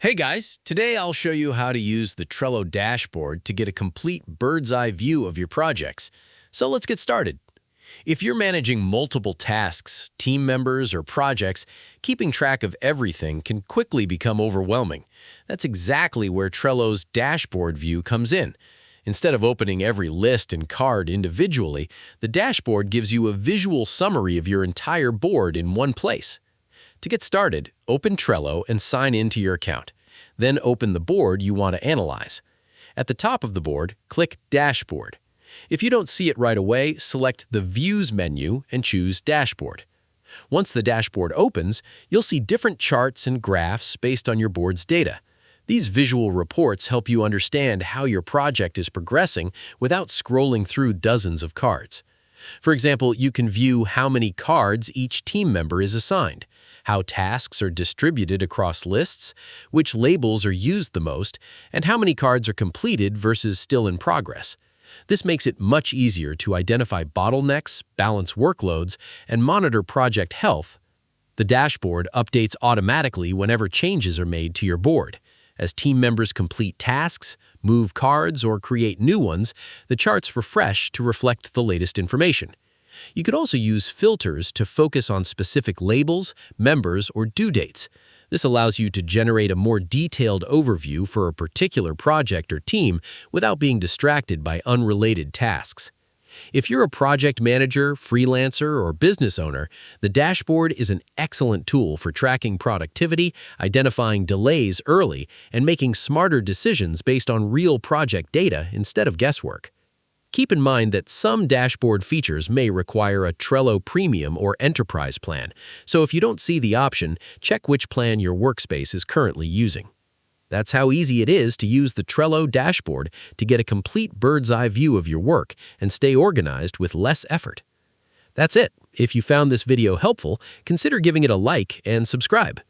Hey guys, today I'll show you how to use the Trello Dashboard to get a complete bird's-eye view of your projects. So let's get started. If you're managing multiple tasks, team members, or projects, keeping track of everything can quickly become overwhelming. That's exactly where Trello's dashboard view comes in. Instead of opening every list and card individually, the dashboard gives you a visual summary of your entire board in one place. To get started, open Trello and sign into your account. Then open the board you want to analyze. At the top of the board, click Dashboard. If you don't see it right away, select the Views menu and choose Dashboard. Once the dashboard opens, you'll see different charts and graphs based on your board's data. These visual reports help you understand how your project is progressing without scrolling through dozens of cards. For example, you can view how many cards each team member is assigned, how tasks are distributed across lists, which labels are used the most, and how many cards are completed versus still in progress. This makes it much easier to identify bottlenecks, balance workloads, and monitor project health. The dashboard updates automatically whenever changes are made to your board. As team members complete tasks, move cards, or create new ones, the charts refresh to reflect the latest information. You could also use filters to focus on specific labels, members, or due dates. This allows you to generate a more detailed overview for a particular project or team without being distracted by unrelated tasks. If you're a project manager, freelancer, or business owner, the dashboard is an excellent tool for tracking productivity, identifying delays early, and making smarter decisions based on real project data instead of guesswork. Keep in mind that some dashboard features may require a Trello Premium or Enterprise plan, so if you don't see the option, check which plan your workspace is currently using. That's how easy it is to use the Trello dashboard to get a complete bird's-eye view of your work and stay organized with less effort. That's it. If you found this video helpful, consider giving it a like and subscribe.